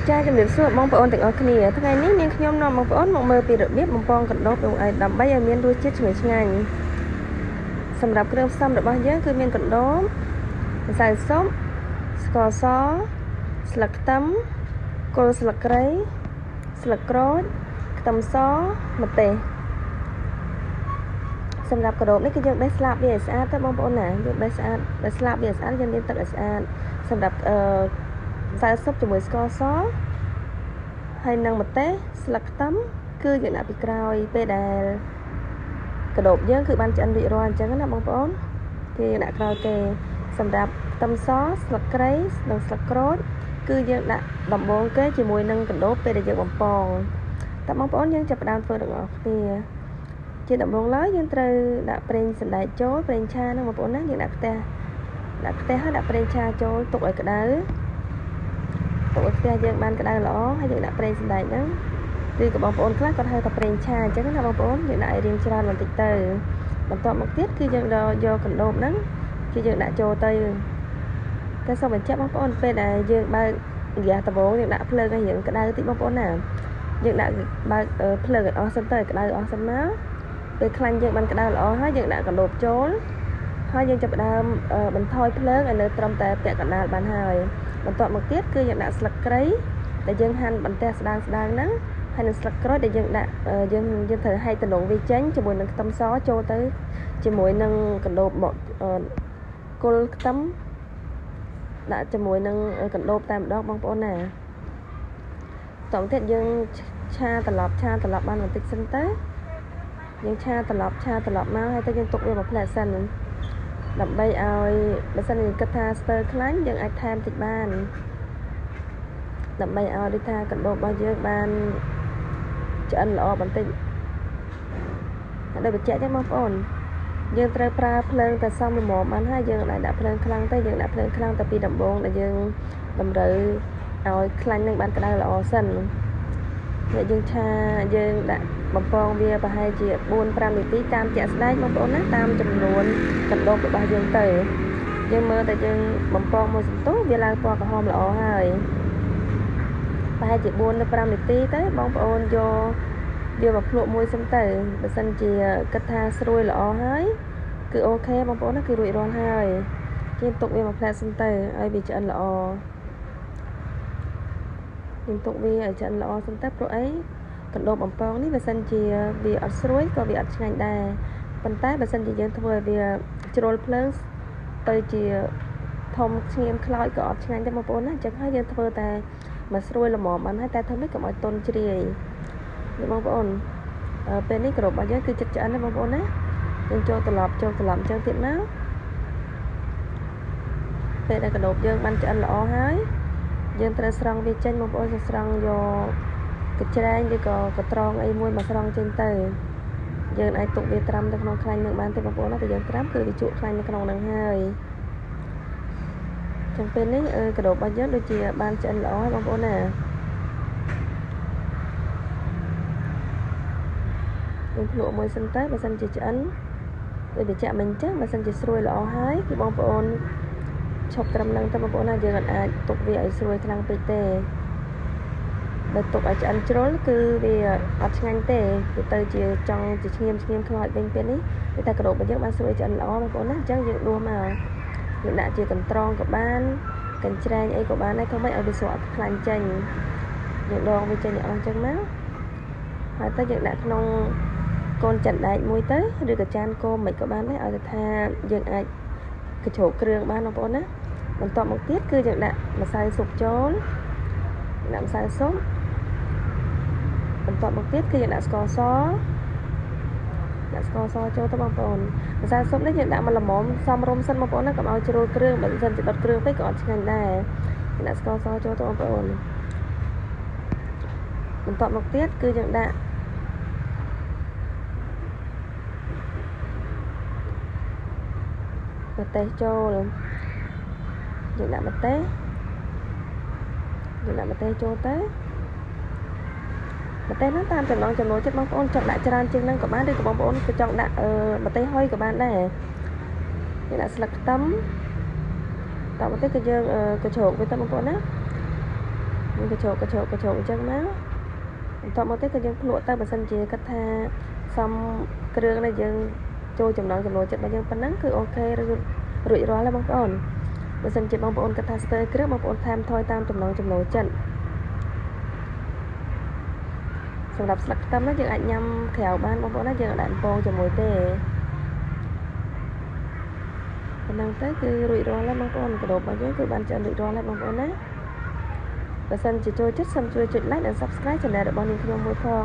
ចាជំរាបសួរបងប្អូនទាំងអស់គ្នាថ្ងៃនេះនាងខ្ញុំនាំបងប្អូនមកមើលពីរបៀបបំពងកណ្ដូបដើម្បីឲ្យមានរសជាតិឈ្ងុយឆ្ងាញ់សម្រាប់គ្រឿងផ្សំរបស់យើងគឺមានកណ្ដូបម្សៅស៊ុបស្ករសស្លឹកខ្ទឹមគល់ស្លឹកគ្រៃស្លឹកក្រូចខ្ទឹមសម្ទេសសម្រាប់កណ្ដូបនេះគឺយើងបេះស្លាបវាឲ្យស្អាតទៅបងប្អូនណាយើងបេះស្អាតបេះស្លាបវាឲ្យស្អាតយើងលាងទឹកឲ្យស្អាតសម្រាប់ម្សៅស៊ុបជាមួយស្ករសហើយនឹងម្ទេសស្លឹកខ្ទឹមគឺយើងដាក់ពីក្រោយពេលដែលកណ្ដូបយើងគឺបានឆ្អិនរួចរាល់អញ្ចឹងណាបងប្អូនគឺយើងដាក់ក្រោយទេសម្រាប់ខ្ទឹមសស្លឹកគ្រៃនិងស្លឹកក្រូចគឺយើងដាក់ដំបូងគេជាមួយនឹងកណ្ដូបពេលដែលយើងបំពងតើបងប្អូនយើងចាប់ផ្ដើមធ្វើទាំងអស់គ្នាជាដំបូងឡើយយើងត្រូវដាក់ប្រេងសណ្តែកចូលប្រេងឆាហ្នឹងបងប្អូនណាយើងដាក់ខ្ទះហើយដាក់ប្រេងឆាចូលទុកឲ្យក្តៅទុកឲ្យខ្ទះយើងបានក្តៅល្អហើយយើងដាក់ប្រេងសណ្តែកហ្នឹងគឺក៏បងប្អូនខ្លះគាត់ហៅថាប្រេងឆាអញ្ចឹងណាបងប្អូនយើងដាក់ឲ្យរៀងច្រើនបន្តិចទៅបន្ទាប់មកទៀតគឺយើងយកកណ្ដូបហ្នឹងគឺយើងដាក់ចូលទៅតែសូមបញ្ជាក់បងប្អូនពេលដែលយើងបើកហ្គាសដំបូងយើងដាក់ភ្លើងឲ្យរៀងក្តៅតិចបងប្អូនណាយើងដាក់បើកភ្លើងឲ្យអស់សិនទៅក្តៅអស់សិនមកពេលខ្លាញ់យើងបានក្តៅល្អហើយយើងដាក់កណ្ដូបចូលហើយយើងចាប់ផ្ដើមបន្ថយភ្លើងឲ្យនៅត្រឹមតែពាក់កណ្ដាលបានហើយបន្ទាប់មកទៀតគឺយើងដាក់ស្លឹកគ្រៃដែលយើងហាន់បន្ទះស្ដើងហ្នឹងហើយនឹងស្លឹកក្រូចដែលយើងដាក់យើងត្រូវហែកតំណងវាចេញជាមួយនឹងខ្ទឹមសចូលទៅជាមួយនឹងកណ្ដូបមកគល់ខ្ទឹមដាក់ជាមួយនឹងកណ្ដូបតែម្ដងបងប្អូនណាតោះទៀតយើងឆាត្រឡប់បានបន្តិចសិនទៅយើងឆាត្រឡប់មកហើយទៅយើងទុកវាមកផ្លែសិនដើម្បីឲ្យបើសិនយើងគិតថាស្ទើរខ្លាញ់យើងអាចថែមតិចបានដើម្បីឲ្យដូចថាកណ្ដូបរបស់យើងបានឆ្អិនល្អបន្តិចហើយដូចបញ្ជាក់ចឹងបងប្អូនយើងត្រូវប្រើភ្លើងតែសមល្មមបានហើយយើងអាចដាក់ភ្លើងខ្លាំងទៅយើងដាក់ភ្លើងខ្លាំងតែពីដំបូងដែលយើងតម្រូវឲ្យខ្លាញ់នឹងបានក្តៅល្អសិនហើយយើងឆាយើងដាក់បំពងវាប្រហែលជា4-5នាទីតាមជាក់ស្ដែងបងប្អូនណាតាមចំនួនកណ្ដូបរបស់យើងទៅយើងមើលតែយើងបំពងមួយសន្ទុះវាឡើងពណ៌ក្រហមល្អហើយប្រហែលជា4-5នាទីទៅបងប្អូនយកវាមកភ្លក់មួយសិនទៅបើសិនជាគិតថាស្រួយល្អហើយគឺអូខេបងប្អូនណាគឺរួចរាល់ហើយយើងទុកវាមកផ្លែសិនទៅឲ្យវាឆ្អិនល្អយើងទុកវាឲ្យឆ្អិនល្អសិនទៅព្រោះអីកណ្ដូបបំពងនេះបើសិនជាវាអត់ស្រួយក៏វាអត់ឆ្ងាញ់ដែរប៉ុន្តែបើសិនជាយើងធ្វើឲ្យវាជ្រុលភ្លើងទៅជាធំស្ងៀមខ្លោចក៏អត់ឆ្ងាញ់ដែរបងប្អូនណាអញ្ចឹងហើយយើងធ្វើតែមកស្រួយល្មមបានហើយតែធ្វើនេះកុំឲ្យទន់ជ្រាយបងប្អូនពេលនេះកណ្ដូបរបស់យើងគឺចិត្តឆ្អិនណាបងប្អូនណាយើងចូលត្រឡប់អញ្ចឹងទៀតមកពេលដែលកណ្ដូបយើងបានឆ្អិនល្អហើយយើងត្រូវស្រង់វាចេញបងប្អូនស្រង់យកកញ្ច្រែងឬក៏កត្រងអីមួយមកស្រង់ចេញទៅយើងអាចទុកវាត្រាំទៅក្នុងខ្លាញ់នឹងបានទេបងប្អូនណាតែយើងត្រាំគឺវាជក់ខ្លាញ់នៅក្នុងនឹងហើយចឹងពេលនេះកណ្ដូបរបស់យើងដូចជាបានឆ្អិនល្អហើយបងប្អូនណាយើងភ្លក់មួយសិនទៅបើសិនជាឆ្អិនដូចបញ្ជាក់មិញអញ្ចឹងបើសិនជាស្រួយល្អហើយគឺបងប្អូនឈប់ត្រឹមនឹងទៅបងប្អូនណាយើងអាចទុកវាឲ្យស្រួយខ្លាំងពេកទេបើទុកឲ្យឆ្អិនជ្រុលគឺវាអត់ឆ្ងាញ់ទេវាទៅជាចង់ជាឈាមខ្លោចវិញពេលនេះគឺតែកណ្ដូបរបស់យើងបានស្រួយឆ្អិនល្អបងប្អូនណាអញ្ចឹងយើងដួសមកយើងដាក់ជាកន្ត្រងក៏បានកញ្ច្រែងអីក៏បានដែរក៏មិនឲ្យវាស្រក់ខ្លាញ់ចេញយើងដងវាចេញអស់អញ្ចឹងមកហើយទៅយើងដាក់ក្នុងកូនចាន់ដែកមួយទៅឬក៏ចានគោមិនក៏បានដែរឲ្យទៅថាយើងអាចកញ្ជ្រោកគ្រឿងបានបងប្អូនណាបន្ទាប់មកទៀតគឺយើងដាក់ម្សៅស៊ុបចូលដាក់ម្សៅស៊ុបបន្ទាប់មកទៀតគឺយើងដាក់ស្ករសចូលទៅបងប្អូនម្សៅស៊ុបនេះយើងដាក់មកល្មមសមរម្យសិនបងប្អូនណាកុំឲ្យជ្រុលគ្រឿងបើមិនជាដុតគ្រឿងពេកក៏អត់ឆ្ងាញ់ដែរយើងដាក់ស្ករសចូលទៅបងប្អូនបន្ទាប់មកទៀតគឺយើងដាក់ម្ទេសចូលយើងដាក់ម្ទេសចូលទៅម្ទេសហ្នឹងតាមចំណង់ចំណូលចិត្តបងប្អូនចង់ដាក់ច្រើនជាងហ្នឹងក៏បានឬក៏បងប្អូនក៏ចង់ដាក់ម្ទេសហុយក៏បានដែរយើងដាក់ស្លឹកខ្ទឹមតទៅម្ទេសគឺយើងកញ្ជ្រោកវាទៅបងប្អូនណា យើងកញ្ចក់អញ្ចឹងណាបន្ទាប់មកទៀតក៏យើងភ្លក់ទៅបើសិនជាគាត់ថាសំគ្រឿងដែលយើងចូលចំណង់ចំណូលចិត្តរបស់យើងប៉ុណ្ណឹងគឺអូខេរួចរាល់ហើយបងប្អូនបើសិនជាបងប្អូនគាត់ថាស្ទើរគ្រឿងបងប្អូនថែមថយតាមចំណង់ចំណូលចិត្តសម្រាប់ស្លឹកខ្ទឹមនោះយើងអាចញ៉ាំក្រៅបានបងប្អូនណាយើងអាចដាក់អំពងជាមួយទេប៉ុណ្ណឹងទៅគឺរួចរាល់ហើយបងប្អូនកាដូរបស់យើងគឺបានឆ្អិនរួចរាល់ហើយបងប្អូនណាបើសិនជាចូលចិត្តសូមជួយចុច like និង subscribe channel របស់នាងខ្ញុំមួយផង